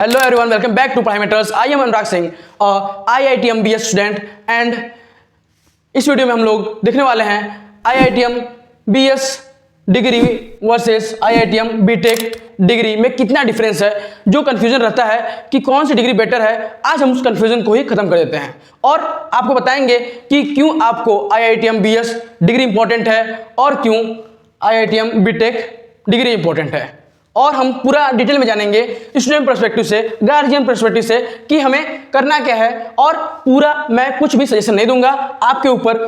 Hello everyone, welcome back to Prime Matters. I am Anurag Singh, IITM BS student and इस video में हम लोग देखने वाले हैं IITM BS degree versus IITM BTech degree में कितना डिफरेंस है। जो कंफ्यूजन रहता है कि कौन सी डिग्री बेटर है, आज हम उस कंफ्यूजन को ही खत्म कर देते हैं और आपको बताएंगे कि क्यों आपको IITM BS डिग्री इंपॉर्टेंट है और क्यों IITM BTech डिग्री इंपॉर्टेंट है। और हम पूरा डिटेल में जानेंगे स्टूडेंट पर्सपेक्टिव से, गार्जियन पर्सपेक्टिव से कि हमें करना क्या है। और पूरा मैं कुछ भी सजेशन नहीं दूंगा, आपके ऊपर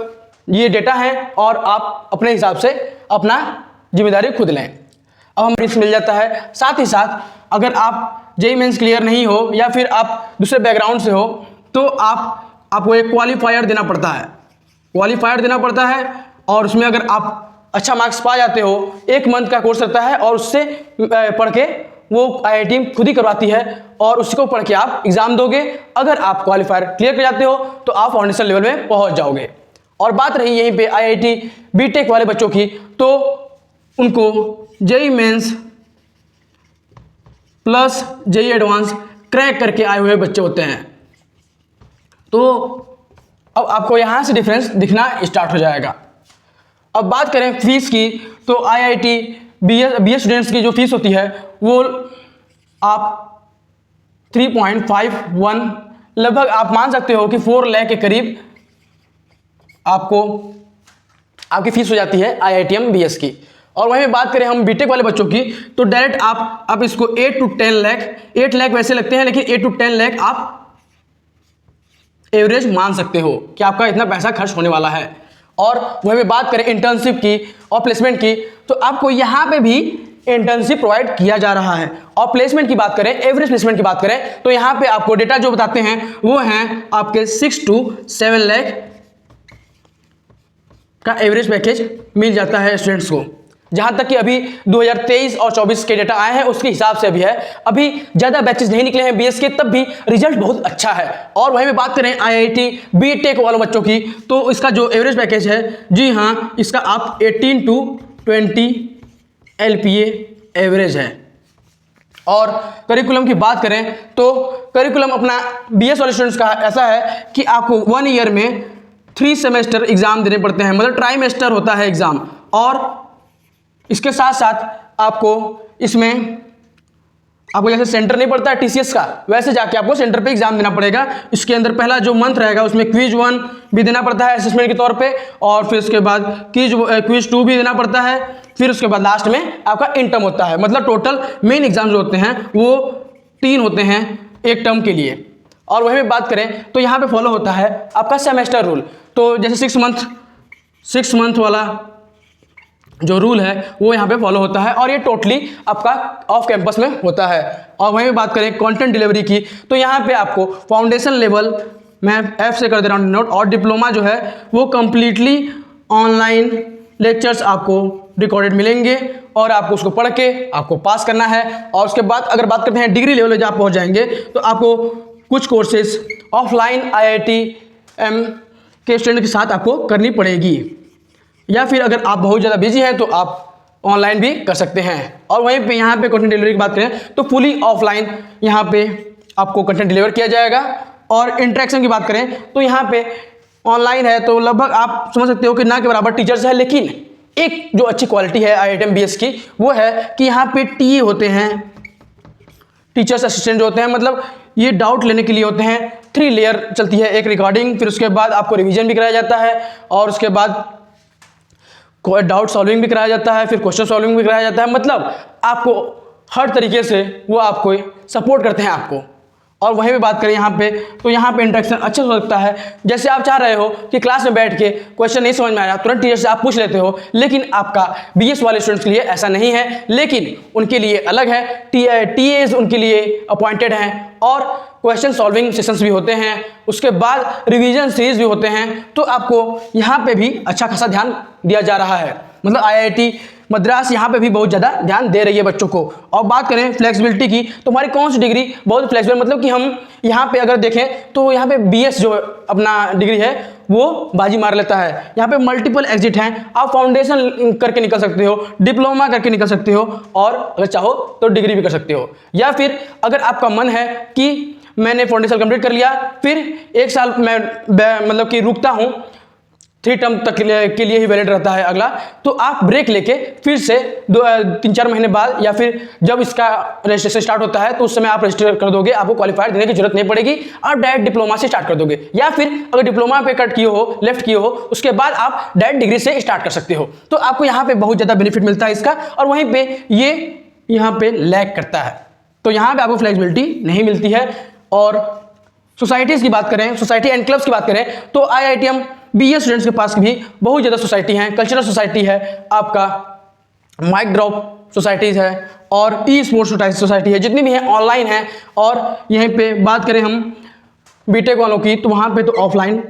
ये डेटा है और आप अपने हिसाब से अपना जिम्मेदारी खुद लें। अब हमें मिल जाता है। साथ ही साथ अगर आप जेईई मेंस क्लियर नहीं हो या फिर आप दूसरे बैकग्राउंड से हो तो आपको एक क्वालिफायर देना पड़ता है। क्वालिफायर देना पड़ता है और उसमें अगर आप अच्छा मार्क्स पा जाते हो, 1 मंथ का कोर्स रहता है और उससे पढ़ के वो IIT खुद ही करवाती है और उसको पढ़ के आप एग्जाम दोगे। अगर आप क्वालिफायर क्लियर कर जाते हो तो आप फाउंडेशन लेवल में पहुंच जाओगे। और बात रही यहीं पे IIT BTech वाले बच्चों की, तो उनको JEE Mains plus JEE advance crack करके आए हुए बच्चे होते हैं। तो अब आपको यहाँ से डिफरेंस दिखना स्टार्ट हो जाएगा। अब बात करें फीस की, तो IIT BS स्टूडेंट्स की जो फीस होती है वो आप 3.51 लगभग आप मान सकते हो कि 4 लाख के करीब आपकी फीस हो जाती है IITM BS की। और वहीं बात करें हम BTech वाले बच्चों की, तो डायरेक्ट आप इसको 8 to 10 लाख, 8 लाख वैसे लगते हैं लेकिन 8 to 10 लाख आप एवरेज मान सकते हो कि आपका इतना पैसा खर्च होने वाला है। और वहीं पे बात करें इंटर्नशिप की और प्लेसमेंट की, तो आपको यहाँ पे भी इंटर्नशिप प्रोवाइड किया जा रहा है। और प्लेसमेंट की बात करें, एवरेज प्लेसमेंट की बात करें, तो यहाँ पे आपको डेटा जो बताते हैं वो हैं आपके 6 to 7 लाख का एवरेज पैकेज मिल जाता है स्टूडेंट्स को। जहाँ तक कि अभी 2023 और 24 के डेटा आए हैं उसके हिसाब से अभी है। अभी ज़्यादा बैचेस नहीं निकले हैं BS के, तब भी रिजल्ट बहुत अच्छा है। और वहीं में बात करें IIT BTech वालों बच्चों की, तो इसका जो एवरेज पैकेज है, जी हाँ, इसका आप 18 to 20 LPA एवरेज है। और करिकुलम की बात करें तो करिकुलम अपना BS वाले स्टूडेंट्स का ऐसा है कि आपको 1 ईयर में 3 सेमेस्टर एग्जाम देने पड़ते हैं, मतलब ट्राइमेस्टर होता है एग्जाम। और इसके साथ साथ आपको जैसे सेंटर नहीं पड़ता है TCS का, वैसे जाके आपको सेंटर पे एग्जाम देना पड़ेगा। इसके अंदर पहला जो मंथ रहेगा उसमें क्विज 1 भी देना पड़ता है असेसमेंट के तौर पे, और फिर उसके बाद क्विज 2 भी देना पड़ता है। फिर उसके बाद लास्ट में आपका इंटर्म होता है। मतलब टोटल मेन एग्जाम जो होते हैं वो 3 होते हैं एक टर्म के लिए। और वहीं बात करें तो यहाँ पे फॉलो होता है आपका सेमेस्टर रूल। तो जैसे 6 मंथ वाला जो रूल है वो यहाँ पे फॉलो होता है और ये टोटली आपका ऑफ कैंपस में होता है। और वहीं पे बात करें कंटेंट डिलीवरी की, तो यहाँ पे आपको फाउंडेशन लेवल, मैं F से कर दे रहा हूँ नोट, और डिप्लोमा जो है वो कम्प्लीटली ऑनलाइन लेक्चर्स आपको रिकॉर्डेड मिलेंगे और आपको उसको पढ़ के आपको पास करना है। और उसके बाद अगर बात करते हैं डिग्री लेवल जब आप पहुँच जाएंगे तो आपको कुछ कोर्सेज ऑफलाइन IITM के स्टूडेंट के साथ आपको करनी पड़ेगी, या फिर अगर आप बहुत ज़्यादा बिजी हैं तो आप ऑनलाइन भी कर सकते हैं। और वहीं पे यहाँ पे कंटेंट डिलीवरी की बात करें तो फुली ऑफलाइन यहाँ पे आपको कंटेंट डिलीवर किया जाएगा। और इंटरेक्शन की बात करें तो यहाँ पे ऑनलाइन है तो लगभग आप समझ सकते हो कि ना के बराबर टीचर्स है, लेकिन एक जो अच्छी क्वालिटी है IITM BS की वो है कि यहाँ पे TA होते हैं, टीचर्स असिस्टेंट जो होते हैं, मतलब ये डाउट लेने के लिए होते हैं। 3 लेयर चलती है, एक रिकॉर्डिंग, फिर उसके बाद आपको रिविजन भी कराया जाता है और उसके बाद डाउट सॉल्विंग भी कराया जाता है, फिर क्वेश्चन सॉल्विंग भी कराया जाता है। मतलब आपको हर तरीके से वो आपको सपोर्ट करते हैं आपको। और वहीं भी बात करें यहाँ पे, तो यहाँ पे इंटरेक्शन अच्छा हो सकता है। जैसे आप चाह रहे हो कि क्लास में बैठ के क्वेश्चन नहीं समझ में आया, तुरंत टीचर से आप पूछ लेते हो, लेकिन आपका BS वाले स्टूडेंट्स के लिए ऐसा नहीं है। लेकिन उनके लिए अलग है, TAs उनके लिए अपॉइंटेड हैं और क्वेश्चन सॉल्विंग सेशंस भी होते हैं, उसके बाद रिवीजन सीरीज भी होते हैं। तो आपको यहाँ पे भी अच्छा खासा ध्यान दिया जा रहा है। मतलब IIT मद्रास यहाँ पे भी बहुत ज़्यादा ध्यान दे रही है बच्चों को। और बात करें फ्लेक्सिबिलिटी की, तो हमारी कौन सी डिग्री बहुत फ्लेक्सिबल, मतलब कि हम यहाँ पे अगर देखें तो यहाँ पे BS जो अपना डिग्री है वो बाजी मार लेता है। यहाँ पे मल्टीपल एग्जिट हैं, आप फाउंडेशन करके निकल सकते हो, डिप्लोमा करके निकल सकते हो, और अगर चाहो तो डिग्री भी कर सकते हो। या फिर अगर आपका मन है कि मैंने फाउंडेशन कंप्लीट कर लिया, फिर 1 साल मैं मतलब कि रुकता हूँ, 3 टर्म तक के लिए ही वैलिड रहता है अगला, तो आप ब्रेक लेके फिर से 3-4 महीने बाद या फिर जब इसका रजिस्ट्रेशन स्टार्ट होता है तो उस समय आप रजिस्टर कर दोगे, आपको क्वालिफायर देने की जरूरत नहीं पड़ेगी, आप डायरेक्ट डिप्लोमा से स्टार्ट कर दोगे। या फिर अगर डिप्लोमा पे कट किए हो, लेफ्ट किए हो, उसके बाद आप डायरेक्ट डिग्री से स्टार्ट कर सकते हो। तो आपको यहाँ पे बहुत ज़्यादा बेनिफिट मिलता है इसका, और वहीं पर ये यहाँ पे लैग करता है, तो यहाँ पे आपको फ्लेक्सिबिलिटी नहीं मिलती है। और सोसाइटीज़ की बात करें, सोसाइटी एंड क्लब्स की बात करें, तो IITM BA स्टूडेंट्स के पास भी बहुत ज़्यादा सोसाइटी हैं। कल्चरल सोसाइटी है, आपका माइक ड्रॉप सोसाइटीज़ है, और ई स्पोर्ट्स सोसाइटी है, जितनी भी हैं ऑनलाइन हैं। और यहीं पे बात करें हम बीटेक वालों की, तो वहाँ पे तो ऑफलाइन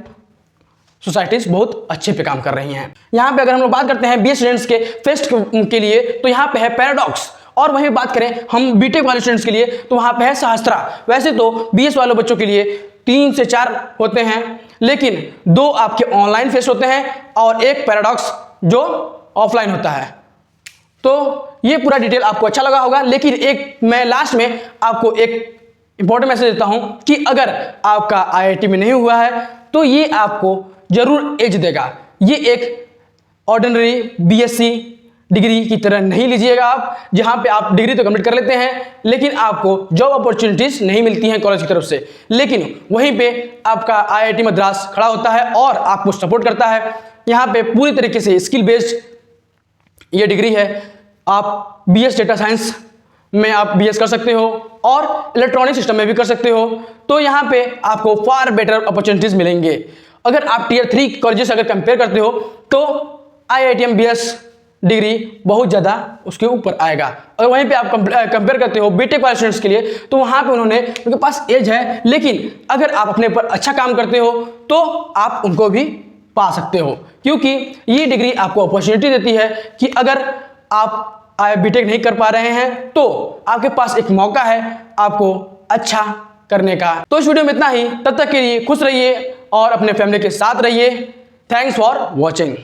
सोसाइटीज़ बहुत अच्छे पे काम कर रही हैं। यहाँ पे अगर हम लोग बात करते हैं BA स्टूडेंट्स के फेस्ट के लिए, तो यहाँ पे है पैराडॉक्स। और वहीं बात करें हम बीटेक वाले स्टूडेंट्स के लिए, तो वहाँ पे है सहस्त्रा। वैसे तो BS वाले बच्चों के लिए 3 से 4 होते हैं, लेकिन 2 आपके ऑनलाइन फेस्ट होते हैं और 1 पैराडॉक्स जो ऑफलाइन होता है। तो ये पूरा डिटेल आपको अच्छा लगा होगा, लेकिन एक मैं लास्ट में आपको एक इंपॉर्टेंट मैसेज देता हूं कि अगर आपका IIT में नहीं हुआ है तो ये आपको जरूर एज देगा। ये एक ऑर्डिनरी BSc डिग्री की तरह नहीं लीजिएगा आप, जहां पे आप डिग्री तो कंप्लीट कर लेते हैं लेकिन आपको जॉब अपॉर्चुनिटीज नहीं मिलती हैं कॉलेज की तरफ से। लेकिन वहीं पे आपका IIT मद्रास खड़ा होता है और आपको सपोर्ट करता है। यहाँ पे पूरी तरीके से स्किल बेस्ड ये डिग्री है। आप BS डेटा साइंस में आप BS कर सकते हो और इलेक्ट्रॉनिक सिस्टम में भी कर सकते हो। तो यहाँ पे आपको फार बेटर अपॉर्चुनिटीज मिलेंगे। अगर आप Tier 3 कॉलेजेस अगर कंपेयर करते हो तो IITM BS डिग्री बहुत ज़्यादा उसके ऊपर आएगा। अगर वहीं पे आप कंपेयर करते हो बीटेक वाले स्टूडेंट्स के लिए, तो वहाँ पे उनके पास एज है, लेकिन अगर आप अपने पर अच्छा काम करते हो तो आप उनको भी पा सकते हो, क्योंकि ये डिग्री आपको अपॉर्चुनिटी देती है कि अगर आप बीटेक नहीं कर पा रहे हैं तो आपके पास एक मौका है आपको अच्छा करने का। तो इस वीडियो में इतना ही, तब तक के लिए खुश रहिए और अपने फैमिली के साथ रहिए। Thanks for watching.